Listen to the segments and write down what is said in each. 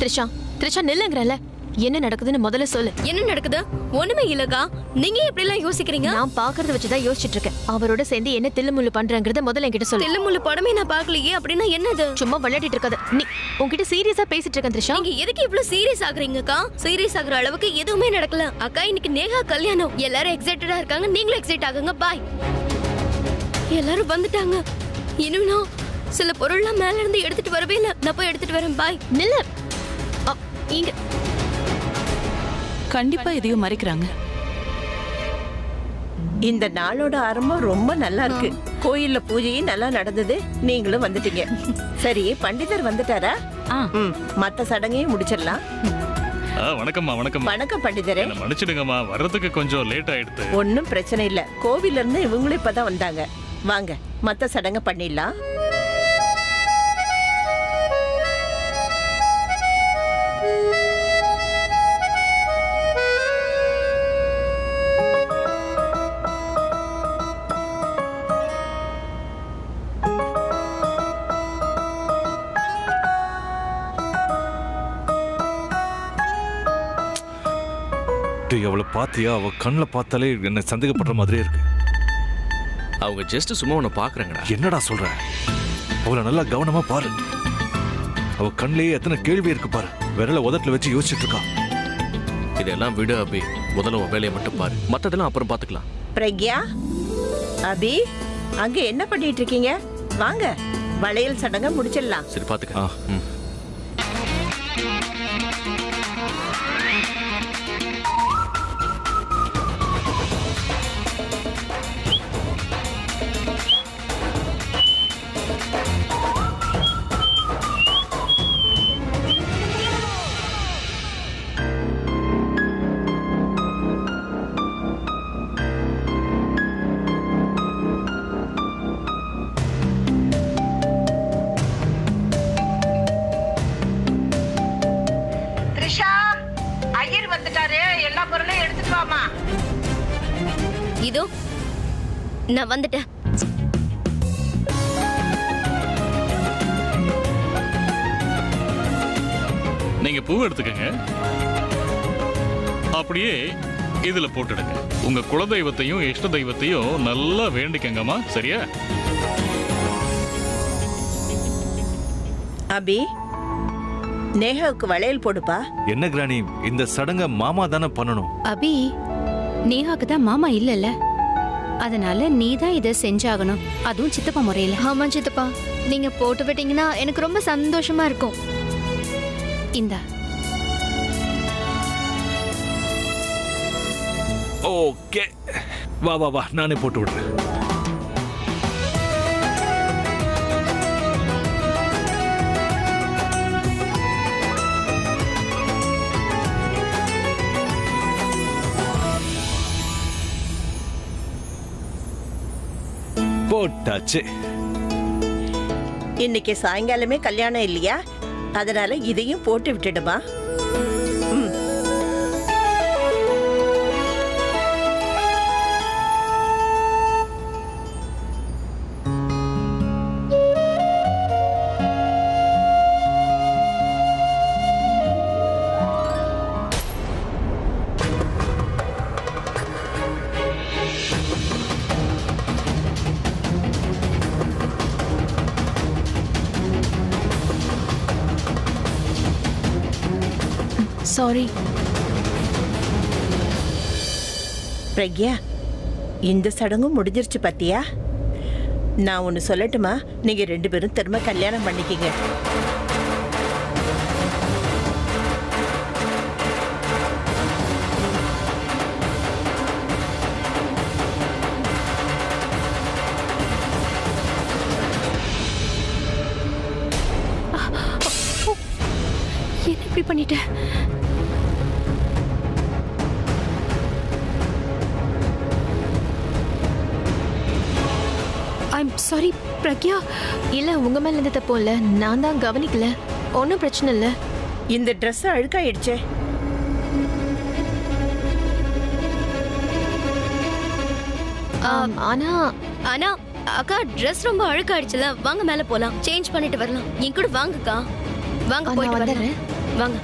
த்ரிஷா த்ரிஷா நில்லுங்கறல. என்ன நடக்குதுன்னு முதல்ல சொல்லு. என்ன நடக்குது? ஒண்ணுமே இல்லக்கா. நீங்க எப்படி எல்லாம் யோசிக்கிறீங்க? நான் பாக்குறத வச்சுதான் யோசிச்சிட்டு இருக்கேன். அவரோட சேர்ந்து என்ன தில்லுமுள்ளு பண்றங்கறத முதல்ல என்கிட்ட சொல்லு. தில்லுமுள்ளு படமே நான் பார்க்கலையே. அப்படின்னா என்னது? சும்மா விளையாடிட்டு இருக்காத. நீ உன்கிட்ட சீரியஸா பேசிட்டு இருக்கேன் த்ரிஷா. நீங்க எதுக்கு இவ்ளோ சீரியஸ் ஆகுறீங்கக்கா? சீரியஸ் ஆகுற அளவுக்கு எதுவுமே நடக்கல. அக்கா இன்னைக்கு நேஹா கல்யாணம். எல்லாரும் எக்ஸைட்டடா இருக்காங்க. நீங்களும் எக்ஸைட் ஆகுங்க. பாய். எல்லாரும் வந்துட்டாங்க. இன்னும் நான் சில பொருள்லாம் மேல இருந்து எடுத்துட்டு வரவே இல்ல. நான் போய் எடுத்துட்டு வரேன். பாய். நில்லு. இங்க கண்டிப்பா எதையும் மறைக்கிறாங்க. இந்த நாளோட ஆரம்பம் ரொம்ப நல்லா இருக்கு. கோயில்ல பூஜையும் நல்லா நடந்தது. நீங்களும் வந்துட்டீங்க. சரி, பண்டிதர் வந்துட்டாரா? மத்த சடங்கையும் முடிச்சிடலாம். வணக்கம்மா. வணக்கம். வணக்கம் பண்டிதரே. மன்னிச்சிடுங்கம்மா, வர்றதுக்கு கொஞ்சம் லேட் ஆயிடுது. ஒன்னும் பிரச்சனை இல்ல. கோவில்ல இருந்து இவங்களும் இப்பதான் வந்தாங்க. வாங்க, மத்த சடங்க பண்ணிடலாம். அவளை பாத்தியா? அவ கண்ணுல பார்த்தாலே என்ன சந்தேகப்படுற மாதிரியே இருக்கு. அவங்க ஜஸ்ட் சும்மா உன்னை பாக்குறாங்கடா. என்னடா சொல்ற? அவளை நல்லா கவனமா பாரு. அவ கண்ணிலேயே எத்தனை கேள்வி இருக்கு பாரு. விரல உதட்டுல வச்சு யோசிச்சுட்டு இருக்கா. இதெல்லாம் விடு அபி. முதல்ல உன் வேலையை மட்டும் பாரு. மத்ததெல்லாம் அப்புறம் பாத்துக்கலாம். பிரக்யா, அபி, அங்க என்ன பண்ணிட்டு இருக்கீங்க? வாங்க, வளையல் சடங்க முடிச்சிடலாம். சரி, பாத்துக்க. இதோ நான் வந்துட்டேன். நீங்க பூ எடுத்துக்கங்க. அப்படியே இதுல போட்டுடுங்க. உங்க குலதெய்வத்தையும் இஷ்ட தெய்வத்தையும் நல்லா வேண்டிக்கங்கம்மா. சரியா? அபி, நேஹாவுக்கு வளையல் போடுப்பா. என்ன கிராணி, இந்த சடங்க மாமா தானே பண்ணணும். அபி, நேஹாக்கு தான் மாமா இல்லல்ல, அதனால நீ தான் இதை செஞ்சாகணும். அதுவும் சித்தப்பா முறையில. ஆமா சித்தப்பா, நீங்க போட்டு விட்டீங்கன்னா எனக்கு ரொம்ப சந்தோஷமா இருக்கும். இந்த ஓகே, வா வா வா, நானே போட்டு விடுறேன். போட்டாச்சு. இன்னைக்கு சாயங்காலமே கல்யாணம் இல்லையா? அதனால இதையும் போட்டு விட்டுடுமா. சாரி பிரக்யா, இந்த சடங்கும் முடிஞ்சிருச்சு பாத்தியா? நான் ஒன்னு சொல்லட்டுமா? நீங்க 2 பேரும் திரும்ப கல்யாணம் பண்ணிக்கிங்க. என்ன இப்படி பண்ணிட்டேன்? I'm sorry Pragya. இல்ல, உங்க மேல இருந்து தப்பு இல்ல, நான் தான் கவனிக்கல. ஒன்னும் பிரச்சனை இல்ல. இந்த ட்ரெஸ் அழுக்காயிடுச்சே. ஆனா ஆனா அக்கா ட்ரெஸ் ரொம்ப அழுக்காயிடுச்சுல. வாங்க மேல போலாம், சேஞ்ச் பண்ணிட்டு வரலாம். என் கூட வாங்கக்கா. வாங்க, போயிட்டு வரேன். வாங்க.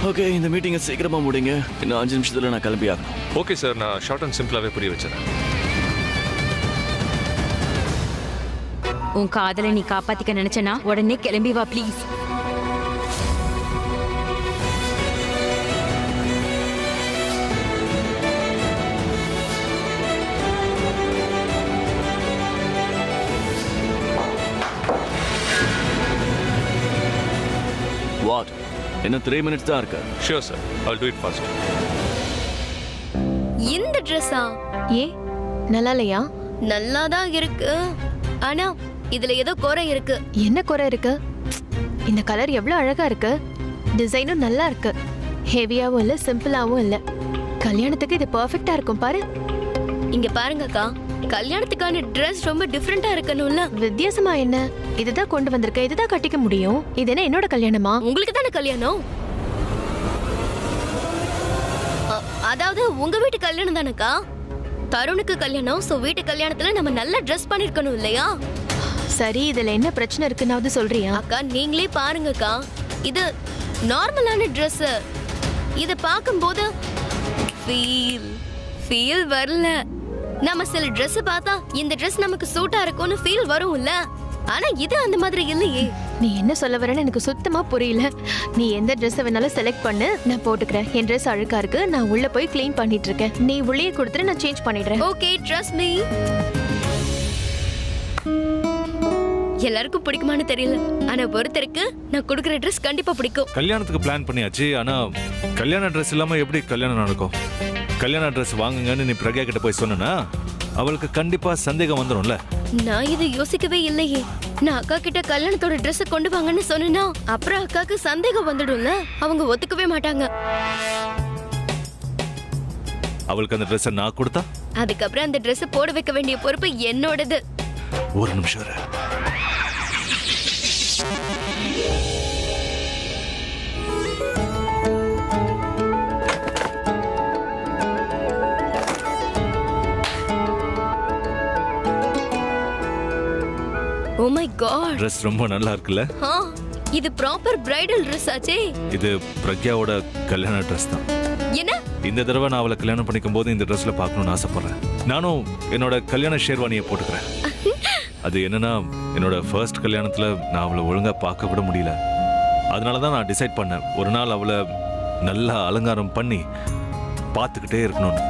ஓகே, இந்த மீட்டிங்கை சீக்கிரமா முடிங்க. இன்னும் 5 நிமிஷத்துல நான் கிளம்பி ஆகணும். ஓகே சார், நான் ஷார்ட் அண்ட் சிம்பிளாவே புரிய வச்சிடறேன். உன் காதலை நீ காப்பாத்திக்க நினைச்சனா உடனே கிளம்பி வா ப்ளீஸ். வாட்? இன்னும் 3 minutes தான் இருக்கு. Sure sir, I'll do it fast. இந்த ட்ரெஸ்ஸா? ஏ நல்லா இல்லையா? நல்லா தான் இருக்கு. ஆனா இதுல ஏதோ குறை இருக்கு. என்ன குறை இருக்கு? இந்த கலர் எவ்வளவு அழகா இருக்கு. டிசைனும் நல்லா இருக்கு. ஹெவியாவும் இல்ல, சிம்பிளாவும் இல்ல. கல்யாணத்துக்கு இது பெர்ஃபெக்ட்டா இருக்கும் பாரு. இங்க பாருங்க அக்கா, கல்யாணத்துக்கான ட்ரெஸ் ரொம்ப டிஃபரெண்டா இருக்கணும்ல. வித்தியாசமா என்ன? இதுதான் கொண்டு வந்திருக்க, இதுதான் கட்டிக்க முடியும். இது என்ன என்னோட கல்யாணமா? உங்களுக்கு தானே கல்யாணம். அதாவது உங்க வீட்டு கல்யாணம் தானக்கா. தருணுக்கு கல்யாணம். சோ வீட்டு கல்யாணத்துல நம்ம நல்ல ட்ரெஸ் பண்ணிருக்கணும் இல்லையா? சரி, இதுல என்ன பிரச்சனை இருக்குன்னாவது சொல்றியா? அக்கா நீங்களே பாருங்கக்கா, இது நார்மலான ட்ரெஸ். இத பாக்கும்போது ஃபீல் வரல. நம்ம சில Dress பார்த்தா இந்த Dress நமக்கு சூட்டா இருக்கும்னு ஃபீல் வரும்ல. ஆனா இது அந்த மாதிரி இல்லையே. நீ என்ன சொல்ல வரேன்னு எனக்கு சுத்தமா புரியல. நீ எந்த Dress வேணாலும் செலக்ட் பண்ணு, நான் போட்டுக்கிறேன். என் Dress அழுக்கா இருக்கு, நான் உள்ள போய் க்ளீன் பண்ணிட்டு இருக்கேன். நீ உள்ளே கொடுத்துட்டு நான் சேஞ்ச் பண்ணிடுறேன். Okay, trust me. எல்லாருக்கும் பிடிக்குமான்னு தெரியல, ஆனா ஒருத்தருக்கு நான் கொடுக்குற Dress கண்டிப்பா பிடிக்கும். கல்யாணத்துக்கு பிளான் பண்ணியாச்சு, ஆனா கல்யாண ட்ரெஸ் இல்லாம எப்படி கல்யாணம் நடக்கும்? கல்யாண ட்ரெஸ் வாங்குங்கன்னு நீ பிரக்யா கிட்ட போய் சொன்னா அவளுக்கு கண்டிப்பா சந்தேகம் வந்துடும்ல. நான் இது யோசிக்கவே இல்லையே. நான் அக்கா கிட்ட கல்யாணத்தோட Dress கொண்டு வாங்கன்னு சொன்னா அப்புறம் அக்காக்கு சந்தேகம் வந்துடும்ல. அவங்க ஒத்துக்கவே மாட்டாங்க. அவளுக்கு அந்த Dress நான் கொடுத்தா அதுக்கப்புறம் அந்த Dress போட வைக்க வேண்டிய பொறுப்பு என்னோடது. ஒரு நிமிஷம் இரு. Oh my god, Dress ரொம்ப நல்லா இருக்குல்ல? இது ப்ராப்பர் பிரைடல் Dress ஆச்சே. இது பிரக்யாவோட கல்யாண Dress தான். என்ன? இந்த தடவை நான் அவளை கல்யாணம் பண்ணிக்கும் போது இந்த Dressல பார்க்கணும்னு ஆசைப்படுறேன். நானும் என்னோட கல்யாண ஷேர்வானியை போட்டுக்கிறேன். அது என்னன்னா, என்னோட ஃபர்ஸ்ட் கல்யாணத்துல நான் அவளை ஒழுங்கா பார்க்க கூட முடியல. அதனால தான் நான் டிசைட் பண்ணேன், ஒரு நாள் அவளை நல்லா அலங்காரம் பண்ணி பார்த்துக்கிட்டே இருக்கணும்னு.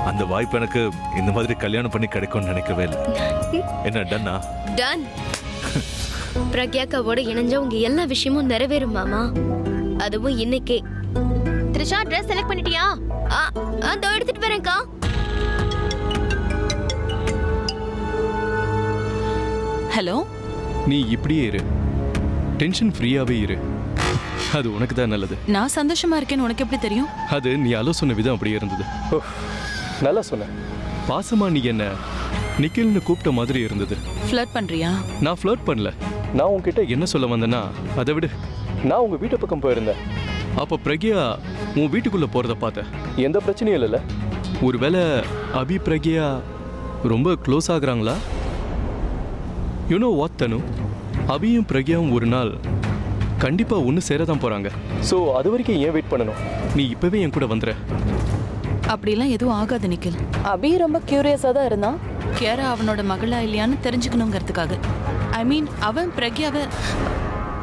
அந்த வாய்ப்பு எனக்கு இந்த மாதிரி கல்யாணம் பண்ணி கிடைக்கும்னு நினைக்கவே இல்லை. என்ன டன்னா? டன். பிரக்யாக்காவோட இணைஞ்ச உங்க எல்லா விஷயமும் நிறைவேறும் மாமா. அதுவும் இன்னைக்கே. த்ரிஷா, Dress செலக்ட் பண்ணிட்டியா? அதோ எடுத்துட்டு வரேன்க்கா. ஹலோ. நீ இப்படியே இரு, டென்ஷன் ஃப்ரீயாவே இரு. அது உனக்கு தான் நல்லது. நான் சந்தோஷமா இருக்கேன்னு உனக்கு எப்படி தெரியும்? அது நீ ஆலோசனை விதம் அப்படியே இருந்தது. நல்லா சொன்ன. பாசமா நீ என்ன நிக்கில்னு கூப்பிட்ட மாதிரி இருந்தது. ஃப்ளர்ட் பண்றியா? நான் ஃப்ளர்ட் பண்ணல. நான் உன்கிட்ட என்ன சொல்ல வந்தேன்னா, அதை விடு. நான் உங்க வீட்டு பக்கம் போயிருந்தேன். அப்போ பிரக்யா உன் வீட்டுக்குள்ள போறத பார்த்தேன். எந்த பிரச்சனையும் இல்லைல்ல? ஒருவேளை அபி பிரக்யா ரொம்ப க்ளோஸ் ஆகுறாங்களா? யூனோ வாட் தனு, அபியும் பிரக்யாவும் ஒரு நாள் கண்டிப்பா ஒன்று சேரதான் போறாங்க. ஸோ அது வரைக்கும் ஏன் வெயிட் பண்ணணும்? நீ இப்பவே என் கூட வந்துற. அப்படிலாம் எதுவும் ஆகாது நிக்கில். அபி ரொம்ப கியூரியஸா தான் இருந்தான். கேரா அவனோட மகளா இல்லையான்னு தெரிஞ்சுக்கணுங்கிறதுக்காக. ஐ மீன், அவன்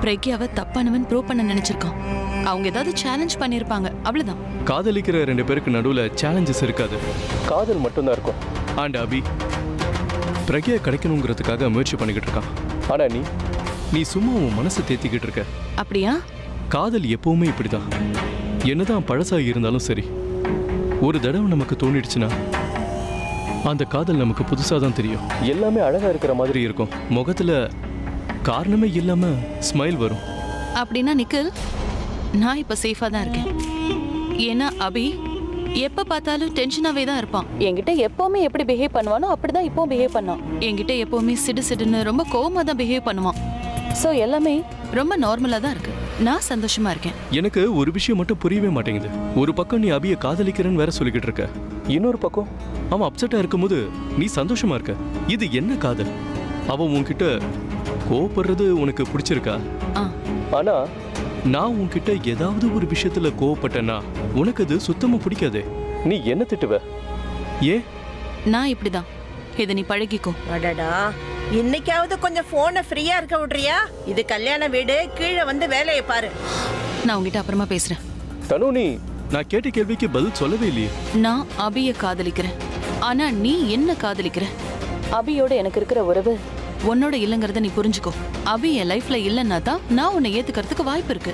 பிரக்யாவை தப்பானவன் ப்ரூவ் பண்ண நினைச்சிருக்கான். அவங்க ஏதாவது சேலஞ்ச் பண்ணியிருப்பாங்க, அவ்வளவுதான். காதலிக்கிற 2 பேருக்கு நடுவில் சேலஞ்சஸ் இருக்காது, காதல் மட்டும்தான் இருக்கும். அண்ட் அபி பிரக்யா கிடைக்கணுங்கிறதுக்காக முயற்சி பண்ணிக்கிட்டு இருக்கான். ஆனா நீ சும்மா உன் மனசை தேத்திக்கிட்டு இருக்க. அப்படியா? காதல் எப்பவுமே இப்படிதான். என்னதான் பழசா இருந்தாலும் சரி, ஒரு தடவை நமக்கு தோணிடுச்சுன்னா அந்த காதல் நமக்கு புதுசாக தான் தெரியும். எல்லாமே அழகா இருக்கிற மாதிரி இருக்கும். முகத்துல காரணமே இல்லாம ஸ்மைல் வரும். அப்படின்னா நிக்கில், நான் இப்ப சேஃபா தான் இருக்கேன். ஏன்னா அபி எப்ப பார்த்தாலும் டென்ஷனாவே தான் இருப்பான். என்கிட்ட எப்பவுமே எப்படி பிஹேவ் பண்ணுவானோ அப்படிதான் இப்போ பிஹேவ் பண்ணான். என்கிட்ட எப்பவுமே சிடுன்னு ரொம்ப கோவமா தான் பிஹேவ் பண்ணுவான். சோ எல்லாமே ரொம்ப நார்மலா தான் இருக்கு. நான் சந்தோஷமா இருக்கேன். எனக்கு ஒரு விஷயம் மட்டும் புரியவே மாட்டேங்குது. ஒரு பக்கம் நீ அபியை காதலிக்கிறேன்னு வேற சொல்லிக்கிட்டு இருக்க, இன்னொரு பக்கம் அவன் அப்செட்டா இருக்கும்போது நீ சந்தோஷமா இருக்க. இது என்ன காதல்? அவன் உன்கிட்ட கோவப்படுறது உனக்கு பிடிச்சிருக்கா? ஆனா நான் உன்கிட்ட ஏதாவது ஒரு விஷயத்துல கோவப்பட்டேன்னா உனக்கு அது சுத்தமா பிடிக்காதே. நீ என்ன திட்டுவ? ஏன்? நான் இப்படிதான். இதை நீ பழகிக்கோ. அடடா, இன்னைக்காவது கொஞ்சம் போனை ஃப்ரீயா இருக்க விடுறியா? இது கல்யாண வீடு, கீழே வந்து வேலையை பாரு. நான் உங்ககிட்ட அப்புறமா பேசுறேன். தனு, நீ நான் கேட்ட கேள்விக்கு பதில் சொல்லவே இல்லையே. நான் அபிய காதலிக்கிறேன். ஆனா நீ என்ன காதலிக்கிற? அபியோட எனக்கு இருக்கிற உறவு உன்னோட இல்லைங்கிறத நீ புரிஞ்சுக்கோ. அபி என் லைஃப்ல இல்லைன்னா தான் நான் உன்னை ஏத்துக்கிறதுக்கு வாய்ப்பு இருக்கு.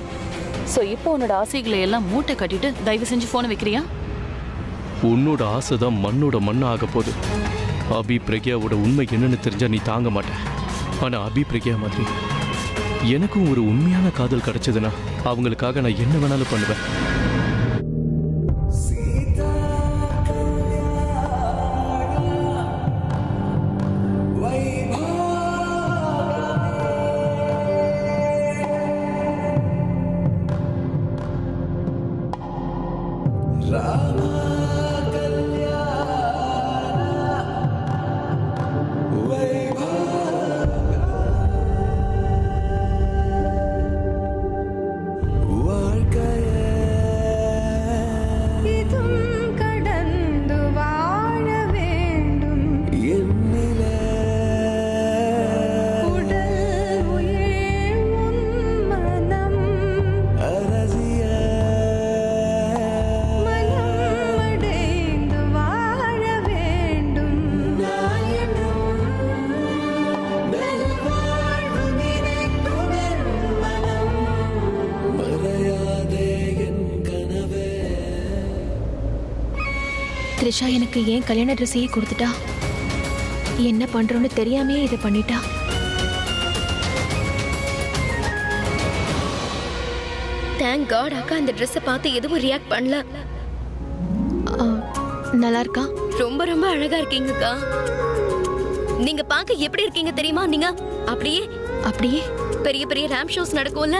சோ இப்போ உன்னோட ஆசைகளை எல்லாம் மூட்டை கட்டிட்டு தயவு செஞ்சு போனை வைக்கிறியா? உன்னோட ஆசைதான் மண்ணோட மண்ணா ஆக போகுது. அபி பிரக்யாவோட உண்மை என்னன்னு தெரிஞ்சா நீ தாங்க மாட்டேன். ஆனா அபி பிரக்யா மாதிரி எனக்கும் ஒரு உண்மையான காதல் கிடைச்சதுன்னா அவங்களுக்காக நான் என்ன வேணாலும் பண்ணுவேன். த்ரிஷா எனக்கு ஏன் கல்யாண ட்ரெஸ்ஸையே கொடுத்துட்டா? என்ன பண்றோன்னு தெரியாமே இதை பண்ணிட்டா. தேங்க் காட் அக்கா இந்த ட்ரெஸ்ஸை பார்த்து எதுவும் ரியாக்ட் பண்ணல. நல்லா இருக்கா? ரொம்ப ரொம்ப அழகா இருக்கீங்கக்கா. நீங்க பார்க்க எப்படி இருக்கீங்க தெரியுமா? நீங்க அப்படியே அப்படியே பெரிய பெரிய ரேம்ப் ஷோஸ் நடக்கும்ல,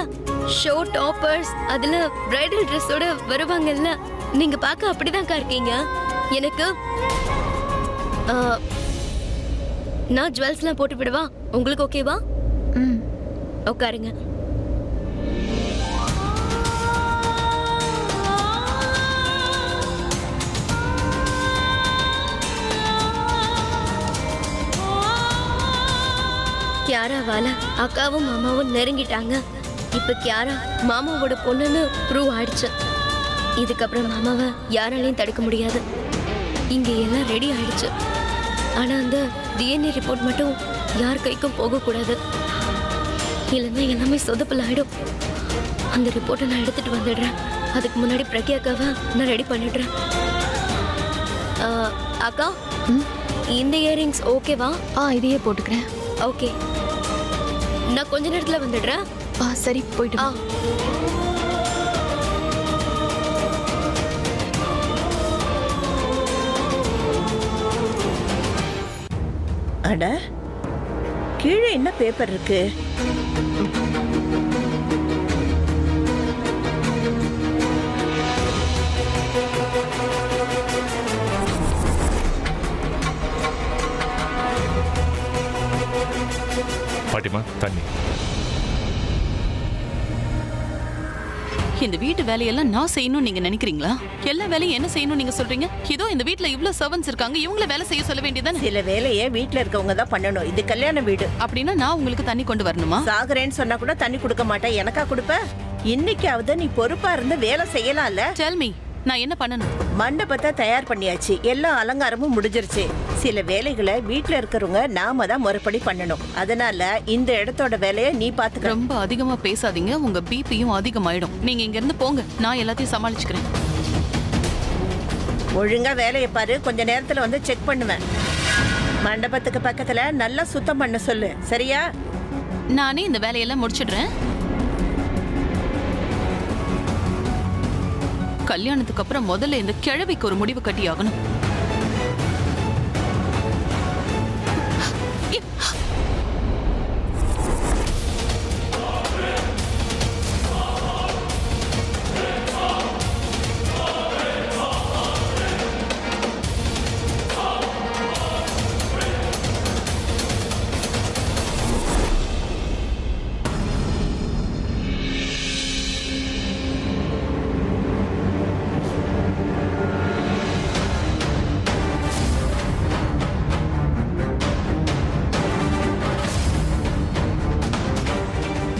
ஷோ டாப்பர்ஸ் அதுல பிரைடல் ட்ரெஸ்ஸோட வருவாங்கல்ல, நீங்க பார்க்க அப்படிதான்க்கா இருக்கீங்க. எனக்கு நான் ஜுவல்ஸ்லாம் போட்டு விடவா? உங்களுக்கு ஓகேவா? உட்காருங்க. கியாராவால அக்காவும் மாமாவும் நெருங்கிட்டாங்க. இப்ப கியாரா மாமாவோட பொண்ணுன்னு ப்ரூவ் ஆயிடுச்சு. இதுக்கப்புறம் மாமாவை யாராலையும் தடுக்க முடியாது. இங்க எல்லாம் ரெடி ஆயிடுச்சு. ஆனா அந்த டிஎன்ஏ ரிப்போர்ட் மட்டும் யார் கைக்கும் போகக்கூடாது, இல்லைன்னா எல்லாமே சொதப்பல் ஆயிடும். அந்த ரிப்போர்ட்டை நான் எடுத்துட்டு வந்துடுறேன். அதுக்கு முன்னாடி பிரக்யாக்காவை நான் ரெடி பண்ணிடுறேன். அக்கா, இந்த இயரிங்ஸ் ஓகேவா? இதையே போட்டுக்கிறேன். ஓகே, நான் கொஞ்ச நேரத்துல வந்துடுறேன். சரி, போயிட்டு. அட, கீழே என்ன பேப்பர் இருக்கு? பாட்டிமா, தண்ணி. இந்த வீட்டு வேலையெல்லாம் நான் செய்யணும்னு நீங்க நினைக்கிறீங்களா? எல்லா வேலையும் என்ன செய்யணும் நீங்க சொல்றீங்க? இதோ இந்த வீட்ல இவ்ளோ சர்வன்ட்ஸ் இருக்காங்க, இவங்கள வேலை செய்ய சொல்ல வேண்டியதானே? சில வேலையை வீட்ல இருக்கவங்க தான் பண்ணணும். இது கல்யாண வீடு. அப்படின்னா நான் உங்களுக்கு தண்ணி கொண்டு வரணுமா? சாகுறேன்னு சொன்னா கூட தண்ணி கொடுக்க மாட்டேன். எனக்கா கொடுப்ப? இன்னைக்காவது நீ பொறுப்பா இருந்து வேலை செய்யலாம்ல? Tell me, நான் என்ன பண்ணணும்? மண்டபத்தை தயார் பண்ணியாச்சு, எல்லா அலங்காரமும் முடிஞ்சிருச்சு. சில வேலைகளை வீட்ல இருக்கிறவங்க நாம தான் முறைப்படி பண்ணணும். அதனால இந்த இடத்தோட வேலையை நீ பாத்துக்க. ரொம்ப அதிகமா பேசாதீங்க, உங்க பிபியும் அதிகமாயிடும். நீங்க இங்க இருந்து போங்க, நான் எல்லாத்தையும் சமாளிச்சுக்கிறேன். ஒழுங்கா வேலையை பாரு, கொஞ்ச நேரத்துல வந்து செக் பண்ணுவேன். மண்டபத்துக்கு பக்கத்துல நல்லா சுத்தம் பண்ண சொல்லு, சரியா? நானே இந்த வேலையெல்லாம் முடிச்சிடுறேன். கல்யாணத்துக்கு அப்புறம் முதல்ல இந்த கிழவிக்கு ஒரு முடிவு கட்டி ஆகணும்.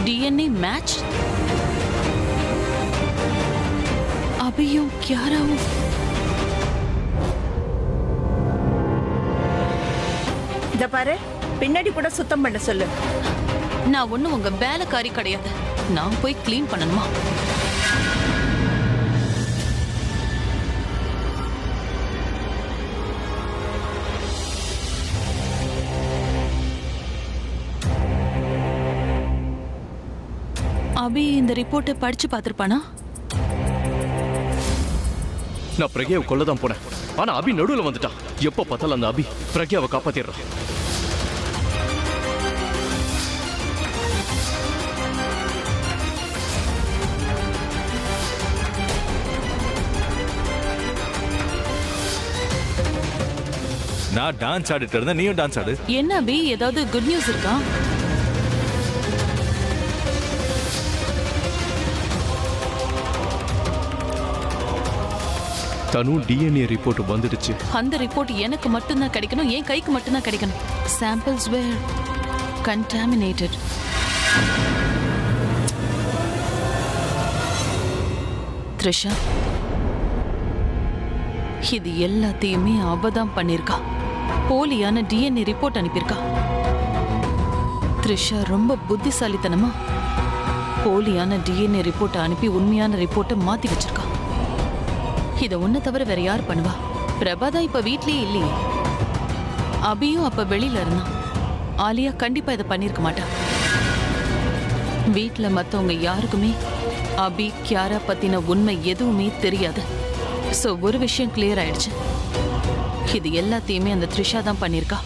DNA match. அபியும் கியாராவும் இத பாரு, பின்னாடி கூட சுத்தம் பண்ண சொல்லு. நான் ஒண்ணும் உங்க வேலைக்காரி கிடையாது. நான் போய் கிளீன் பண்ணணுமா? அபி இந்த ரிப்போர்ட்டை படிச்சு பார்த்திருப்பானா? நான் பிரக்யாவை கொல்லதான் போனேன். ஆனா அபி நடுவுல வந்துட்டான். எப்ப பார்த்தாலும் அந்த அபி பிரக்யாவை காப்பாத்திடுறான். நான் டான்ஸ் ஆடிட்டு இருந்தேன், நீயும் டான்ஸ் ஆடு. என்ன அபி, ஏதாவது குட் நியூஸ் இருக்கா? தனு DNA ரிப்போர்ட் வந்துடுச்சு. அந்த ரிப்போர்ட் எனக்கு மட்டும்தான் கிடைக்கணும், என் கைக்கு மட்டும்தான் கிடைக்கணும். சாம்பிள்ஸ் வேர் கண்டாமினேட்டட். த்ரிஷா, இது எல்லாத்தையுமே அவதான் பண்ணிருக்கா. போலியான DNA ரிப்போர்ட் அனுப்பியிருக்கா. த்ரிஷா ரொம்ப புத்திசாலித்தனமா போலியான DNA ரிப்போர்ட்டை அனுப்பி உண்மையான ரிப்போர்ட்டை மாத்தி வச்சிருக்கா. இதை ஒன்ன தவிர வேற யார் பண்ணுவா? பிரபா தான் இப்ப வீட்லயே இல்லையே. அபியும் அப்ப வெளியில இருந்தான். ஆலியா கண்டிப்பா இதை பண்ணிருக்க மாட்டா. வீட்டுல மத்தவங்க யாருக்குமே அபி கியாரா பத்தின உண்மை எதுவுமே தெரியாது. சோ ஒரு விஷயம் கிளியர் ஆயிடுச்சு. இது எல்லாத்தையுமே அந்த த்ரிஷா தான் பண்ணிருக்கா.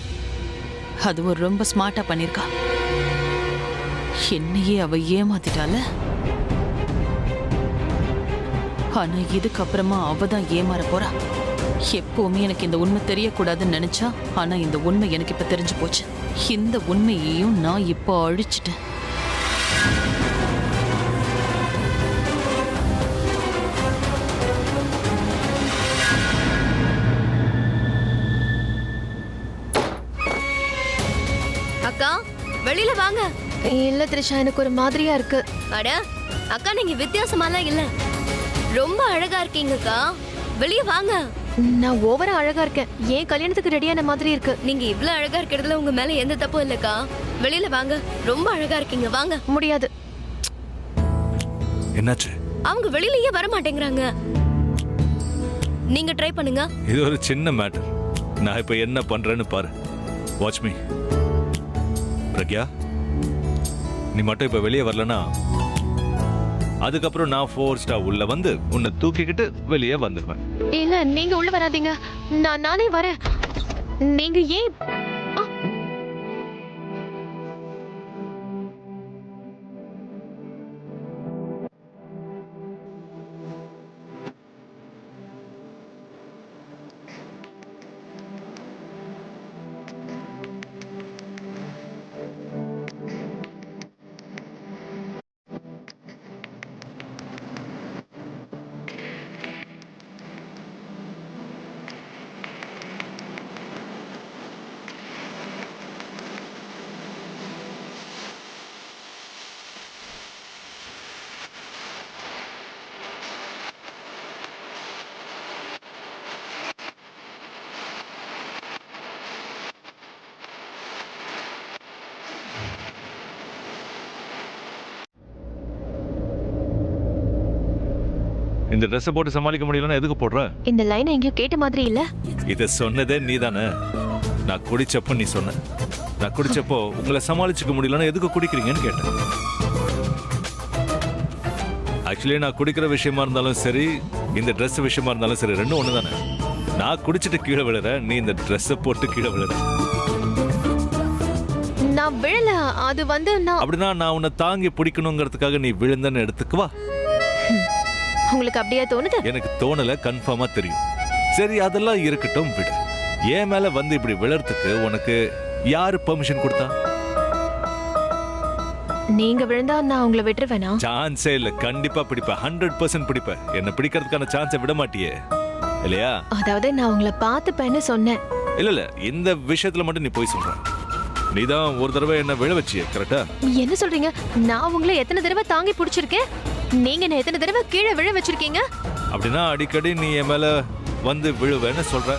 அதுவும் ரொம்ப ஸ்மார்ட்டா பண்ணிருக்கா. என்னையே அவ ஏமாத்திட்டால. ஆனா இதுக்கப்புறமா அவ தான் ஏமாற போறா. எப்பவுமே எனக்கு இந்த உண்மை தெரியக்கூடாதுன்னு நினைச்சா, ஆனா இந்த உண்மை எனக்கு இப்ப தெரிஞ்சு போச்சு. இந்த உண்மையையும் நான் இப்போ அழிச்சிட்டேன். அக்கா வெளியில வாங்க. இல்ல த்ரிஷா, எனக்கு ஒரு மாதிரியா இருக்கு. அட அக்கா, நீங்க வித்தியாசமாலாம் இல்ல, ரொம்ப அழகா இருக்கீங்கக்கா. வெளியே வாங்க. நான் ஓவரா அழகா இருக்கேன். ஏன் கல்யாணத்துக்கு ரெடியான மாதிரி இருக்கு. நீங்க இவ்ளோ அழகா இருக்கிறதுல உங்க மேல எந்த தப்பும் இல்லக்கா. வெளியில வாங்க, ரொம்ப அழகா இருக்கீங்க. வாங்க. முடியாது. என்னாச்சு? அவங்க வெளியிலயே வர மாட்டேங்கிறாங்க. நீங்க ட்ரை பண்ணுங்க. இது ஒரு சின்ன மேட்டர். நான் இப்ப என்ன பண்றேன்னு பாரு. Watch me. பிரக்யா, நீ மட்டும் இப்ப வெளியே வரலனா அதுக்கப்புறம் நான் ஃபோர்ஸ்டா உள்ள வந்து உன்னை தூக்கிக்கிட்டு வெளியே வந்துடுவேன். இல்ல, நீங்க உள்ள வராதீங்க. நானே வரேன். நீங்க ஏன் இந்த ட்ரெஸ் போட்டு சமாளிக்க முடியலன்னா எதுக்கு போடுற? இந்த லைனை எங்கேயோ கேட்ட மாதிரி இல்ல. இத சொன்னதே நீதானே. நான் குடிச்சப்போ நீ சொன்ன. நான் குடிச்சப்போ உங்களை சமாளிச்சுக்க முடியலன்னா எதுக்கு குடிக்கிறீங்கன்னு கேட்டேன். ஆக்சுவலி நான் குடிக்கிற விஷயமா இருந்தாலும் சரி இந்த ட்ரெஸ் விஷயமா இருந்தாலும் சரி ரெண்டும் ஒன்று தானே. நான் குடிச்சிட்டு கீழே விழுறேன், நீ இந்த ட்ரெஸ்ஸை போட்டு கீழே விழுற. நான் விழல, அது வந்து நான் அப்படின்னா நான் உன்னை தாங்கி பிடிக்கணுங்கிறதுக்காக நீ விழுந்தன்னு எடுத்துக்குவா. உங்களுக்கு அப்படியே தோணுது? எனக்கு தோணல, கன்ஃபார்மா தெரியும். சரி அதெல்லாம் இருக்கட்டும், விடு. ஏன் மேல வந்து இப்படி விழறதுக்கு உனக்கு யாரு பெர்மிஷன் கொடுத்தா? நீங்க விழுந்தா நான் உங்களை விட்டுருவேனா? சான்ஸே இல்ல. கண்டிப்பா பிடிப்பேன், 100% பிடிப்பேன். என்ன பிடிக்கிறதுக்கான சான்ஸை விட மாட்டியே இல்லையா? அதாவது நான் உங்களை பார்த்துப்பேன்னு சொன்னேன். இல்ல இந்த விஷயத்துல மட்டும் நீ போய் சொல்ற. நீதான் ஒரு தடவை என்ன விழ வச்சியே, கரெக்டா? என்ன சொல்றீங்க? நான் உங்களை எத்தனை தடவை தாங்கி பிடிச்சிருக்கேன், நீங்க என்ன எத்தனை தடவை கீழே விழ வச்சிருக்கீங்க? அப்படின்னா அடிக்கடி நீ என் மேல வந்து விழுவேன்னு சொல்ற.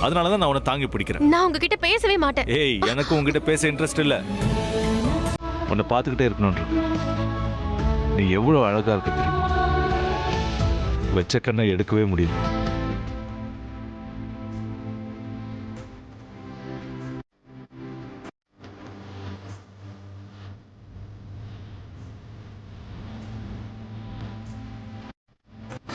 அதனாலதான் நான் உன்னை தாங்கி பிடிக்கிறேன். நான் உங்ககிட்ட பேசவே மாட்டேன். ஏய், எனக்கு உங்ககிட்ட பேச இன்ட்ரெஸ்ட் இல்ல. உன்னை பார்த்துக்கிட்டே இருக்கணும்னு இருக்கு. நீ எவ்வளவு அழகா இருக்க தெரியுமா? வச்ச கண்ணை எடுக்கவே முடியும்.